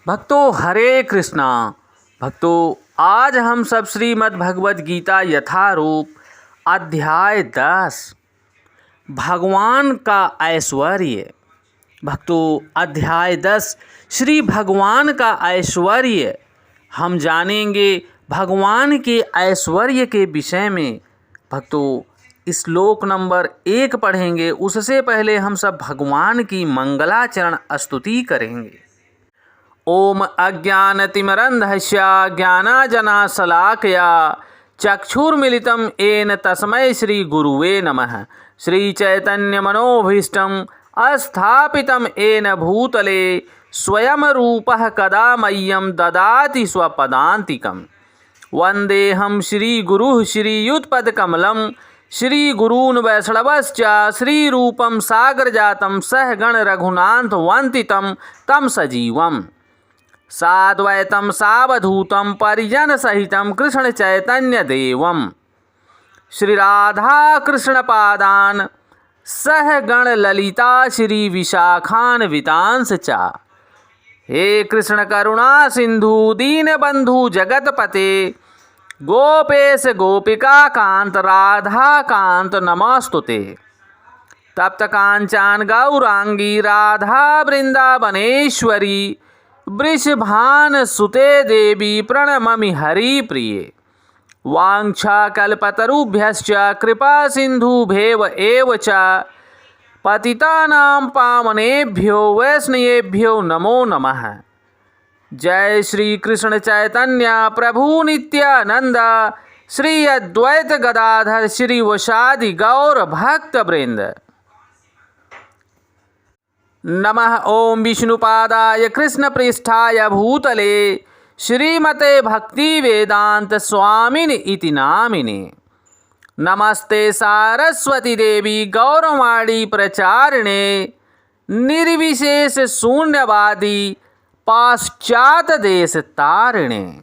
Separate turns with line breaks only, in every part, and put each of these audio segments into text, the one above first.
भक्तों हरे कृष्णा। भक्तों आज हम सब श्रीमद् भगवद गीता यथारूप अध्याय 10 भगवान का ऐश्वर्य। भक्तों अध्याय 10 श्री भगवान का ऐश्वर्य हम जानेंगे। भगवान के ऐश्वर्य के विषय में भक्तों श्लोक नंबर 1 पढ़ेंगे। उससे पहले हम सब भगवान की मंगलाचरण स्तुति करेंगे। ओम अज्ञानतिमिरन्धस्य ज्ञानांजनशलाकया चक्षुर्मिलितं येन तस्मै श्रीगुरुवे नमः। श्रीचैतन्यमनोभीष्टं स्थापितं येन भूतले स्वयं रूपः कदा मह्यं ददाति स्वपदान्तिकं। वन्देऽहं श्रीगुरुः श्रीयुतपदकमलं श्रीगुरून् वैष्णवश्च श्रीरूपं सागरजातं सहगण रघुनाथवन्दितं तं सजीवम् साद्वैतं सावधूतं परिजनसहितं कृष्णचैतन्यदेवं श्रीराधाकृष्णपादान् सहगण ललिता श्रीविशाखान्वितांश्च। हे कृष्ण करुणा सिंधु दीनबंधु जगतपते गोपेश गोपिका कांत राधा कांत नमस्तुते। तप्त कांचन गौरांगी राधा वृंदावनेश्वरी वृषभान सुते देवी प्रणममि हरिप्रिये। वाञ्छाकल्पतरुभ्यश्च कृपा सिन्धुभ्येव एव च पतितानां पावनेभ्यो वैष्णवेभ्यो नमो नमः। जय श्री कृष्ण चैतन्य प्रभु नित्यानंद श्री अद्वैत गदाधर श्री वसादि गौर भक्त वृंद। नमः ओम विष्णुपादाय कृष्णपृष्ठाय भूतले श्रीमते भक्ति वेदांत स्वामिनि इति नामिने। नमस्ते सारस्वती देवी गौरवाणी प्रचारिणे निर्विशेष शून्यवादी पाश्चात देश तारिणे।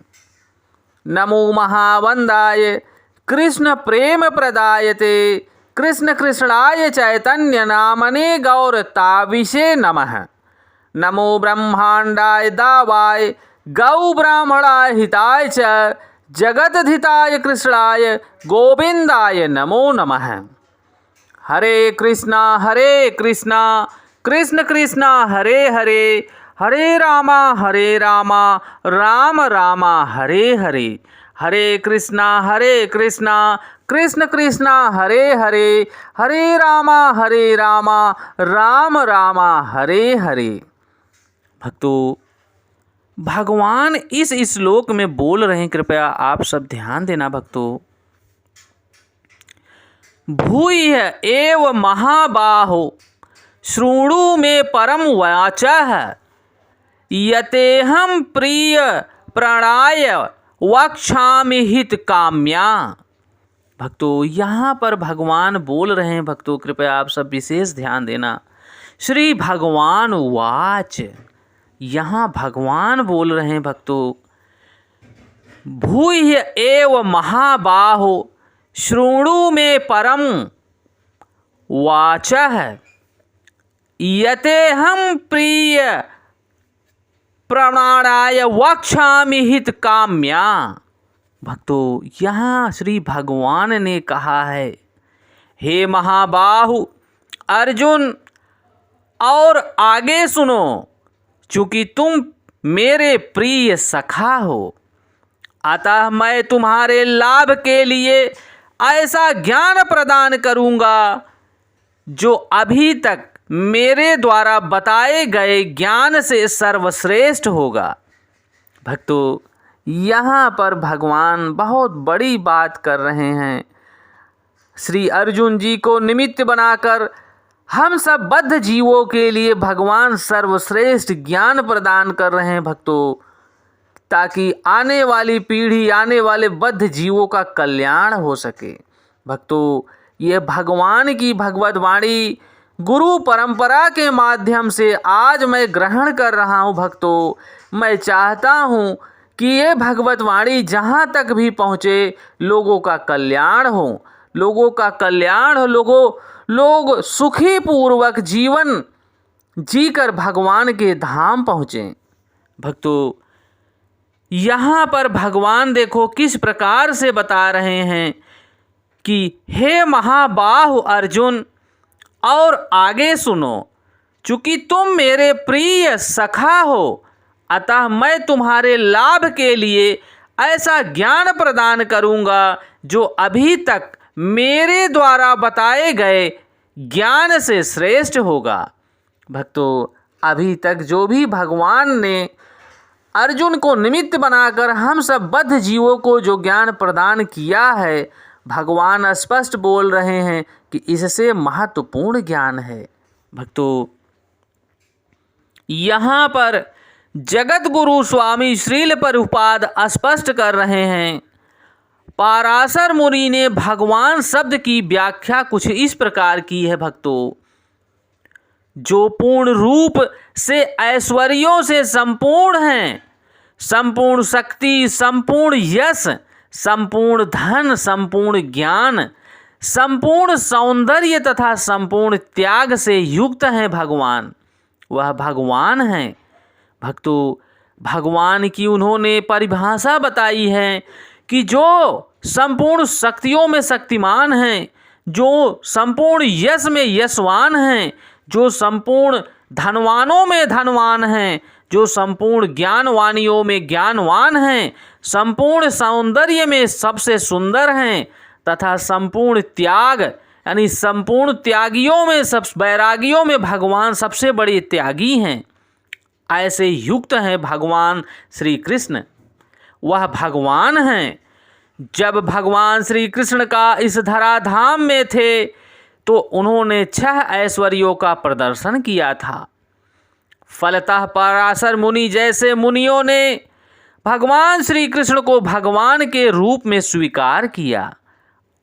नमो महावंदाय कृष्ण प्रेम प्रदायते कृष्ण कृष्णाय चैतन्य नामने गौरताविषे नमः। नमो ब्रह्मांडाय दावाय गौ ब्राह्मणाय हिताय च जगद्धिताय कृष्णाय गोविंदाय नमो नमः। हरे कृष्णा कृष्ण कृष्णा हरे हरे हरे रामा राम रामा हरे हरे। हरे कृष्णा कृष्ण कृष्णा हरे हरे हरे रामा राम रामा हरे हरे। भक्तों भगवान इस श्लोक में बोल रहे हैं, कृपया आप सब ध्यान देना। भक्तों भूय एव महाबाहो शृणु मे परम वाचः यतेहं प्रिय प्रणाय वक्ष्यामि हित काम्या। भक्तों यहाँ पर भगवान बोल रहे हैं। भक्तों कृपया आप सब विशेष ध्यान देना। श्री भगवान वाच, यहाँ भगवान बोल रहे हैं। भक्तों भूय एव महाबाहो शृणु मे परम वाचः यतेहं प्रिय प्रणाय वक्ष्यामि हित काम्या। भक्तों यहाँ श्री भगवान ने कहा है, हे महाबाहु अर्जुन, और आगे सुनो, चूँकि तुम मेरे प्रिय सखा हो, अतः मैं तुम्हारे लाभ के लिए ऐसा ज्ञान प्रदान करूँगा जो अभी तक मेरे द्वारा बताए गए ज्ञान से सर्वश्रेष्ठ होगा। भक्तों यहाँ पर भगवान बहुत बड़ी बात कर रहे हैं। श्री अर्जुन जी को निमित्त बनाकर हम सब बद्ध जीवों के लिए भगवान सर्वश्रेष्ठ ज्ञान प्रदान कर रहे हैं। भक्तों ताकि आने वाली पीढ़ी, आने वाले बद्ध जीवों का कल्याण हो सके। भक्तों ये भगवान की भगवत वाणी गुरु परंपरा के माध्यम से आज मैं ग्रहण कर रहा हूँ। भक्तों मैं चाहता हूँ कि ये भगवत वाणी जहाँ तक भी पहुँचे लोगों का कल्याण हो, लोग सुखी पूर्वक जीवन जीकर भगवान के धाम पहुँचें। भक्तों, यहाँ पर भगवान देखो किस प्रकार से बता रहे हैं कि हे महाबाहु अर्जुन, और आगे सुनो, चूंकि तुम मेरे प्रिय सखा हो, अतः मैं तुम्हारे लाभ के लिए ऐसा ज्ञान प्रदान करूँगा जो अभी तक मेरे द्वारा बताए गए ज्ञान से श्रेष्ठ होगा। भक्तों, अभी तक जो भी भगवान ने अर्जुन को निमित्त बनाकर हम सब बद्ध जीवों को जो ज्ञान प्रदान किया है, भगवान स्पष्ट बोल रहे हैं कि इससे महत्वपूर्ण ज्ञान है। भक्तों, यहाँ पर जगत गुरु स्वामी श्रील प्रभुपाद स्पष्ट कर रहे हैं, पाराशर मुनि ने भगवान शब्द की व्याख्या कुछ इस प्रकार की है। भक्तों, जो पूर्ण रूप से ऐश्वर्यों से संपूर्ण हैं, संपूर्ण शक्ति, संपूर्ण यश, संपूर्ण धन, संपूर्ण ज्ञान, संपूर्ण सौंदर्य तथा संपूर्ण त्याग से युक्त हैं भगवान, वह भगवान हैं। भक्तों, भगवान की उन्होंने परिभाषा बताई है कि जो संपूर्ण शक्तियों में शक्तिमान हैं, जो संपूर्ण यश में यशवान हैं, जो संपूर्ण धनवानों में धनवान हैं, जो संपूर्ण ज्ञानवानियों में ज्ञानवान हैं, संपूर्ण सौंदर्य में सबसे सुंदर हैं, तथा संपूर्ण त्याग यानी संपूर्ण त्यागियों में, सब वैरागियों में भगवान सबसे बड़े त्यागी हैं, ऐसे युक्त हैं भगवान श्री कृष्ण। वह भगवान हैं। जब भगवान श्री कृष्ण का इस धराधाम में थे तो उन्होंने 6 ऐश्वर्यों का प्रदर्शन किया था। फलतः पराशर मुनि जैसे मुनियों ने भगवान श्री कृष्ण को भगवान के रूप में स्वीकार किया,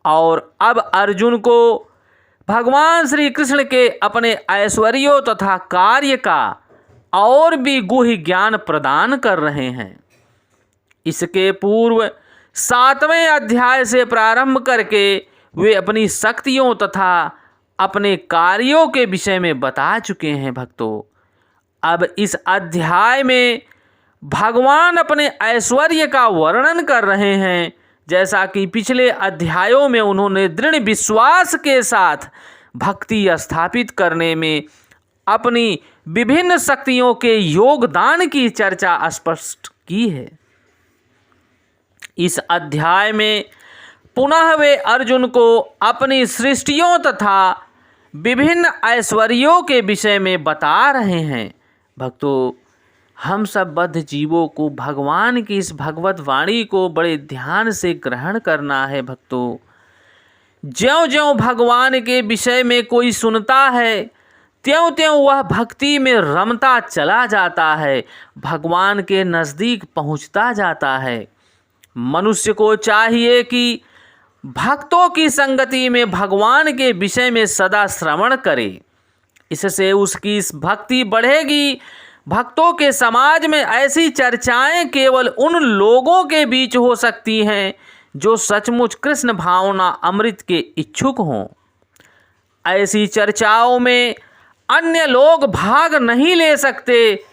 और अब अर्जुन को भगवान श्री कृष्ण के अपने ऐश्वर्यों तथा कार्य का और भी गुह्य ज्ञान प्रदान कर रहे हैं। इसके पूर्व 7वें अध्याय से प्रारंभ करके वे अपनी शक्तियों तथा अपने कार्यों के विषय में बता चुके हैं। भक्तों, अब इस अध्याय में भगवान अपने ऐश्वर्य का वर्णन कर रहे हैं, जैसा कि पिछले अध्यायों में उन्होंने दृढ़ विश्वास के साथ भक्ति स्थापित करने में अपनी विभिन्न शक्तियों के योगदान की चर्चा स्पष्ट की है। इस अध्याय में पुनः वे अर्जुन को अपनी सृष्टियों तथा विभिन्न ऐश्वर्यों के विषय में बता रहे हैं। भक्तों, हम सब बद्ध जीवों को भगवान की इस भगवत वाणी को बड़े ध्यान से ग्रहण करना है। भक्तों, ज्यों-ज्यों भगवान के विषय में कोई सुनता है, त्यों-त्यों वह भक्ति में रमता चला जाता है, भगवान के नज़दीक पहुंचता जाता है। मनुष्य को चाहिए कि भक्तों की संगति में भगवान के विषय में सदा श्रवण करे, इससे उसकी इस भक्ति बढ़ेगी। भक्तों के समाज में ऐसी चर्चाएं केवल उन लोगों के बीच हो सकती हैं जो सचमुच कृष्ण भावना अमृत के इच्छुक हों। ऐसी चर्चाओं में अन्य लोग भाग नहीं ले सकते।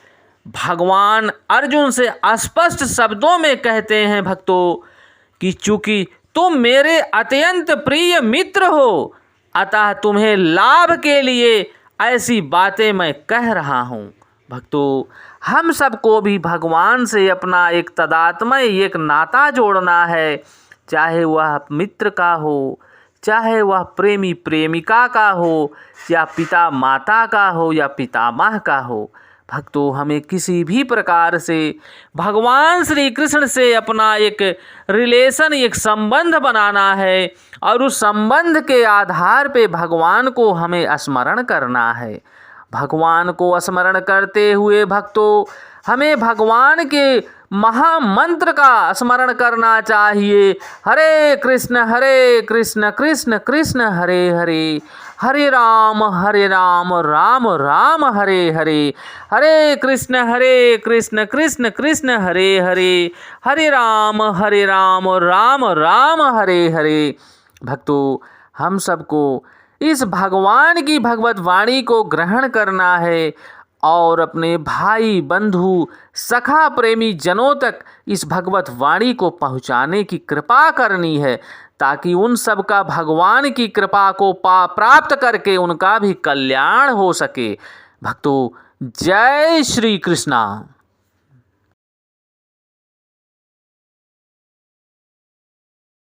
भगवान अर्जुन से स्पष्ट शब्दों में कहते हैं भक्तों कि चूंकि तुम मेरे अत्यंत प्रिय मित्र हो, अतः तुम्हें लाभ के लिए ऐसी बातें मैं कह रहा हूँ। भक्तों, हम सबको भी भगवान से अपना एक तदात्मय एक नाता जोड़ना है, चाहे वह मित्र का हो, चाहे वह प्रेमी प्रेमिका का हो, या पिता माता का हो, या पितामह का हो। भक्तों, हमें किसी भी प्रकार से भगवान श्री कृष्ण से अपना एक रिलेशन, एक संबंध बनाना है, और उस संबंध के आधार पे भगवान को हमें स्मरण करना है। भगवान को स्मरण करते हुए भक्तों, हमें भगवान के महामंत्र का स्मरण करना चाहिए। हरे कृष्ण कृष्ण कृष्ण हरे हरे, हरे राम राम राम हरे हरे, हरे कृष्ण कृष्ण कृष्ण हरे हरे, हरे राम राम राम हरे हरे। भक्तों, हम सबको इस भगवान की भगवत वाणी को ग्रहण करना है और अपने भाई बंधु सखा प्रेमी जनों तक इस भगवत वाणी को पहुँचाने की कृपा करनी है, ताकि उन सब का भगवान की कृपा को प्राप्त करके उनका भी कल्याण हो सके। भक्तों, जय श्री कृष्णा।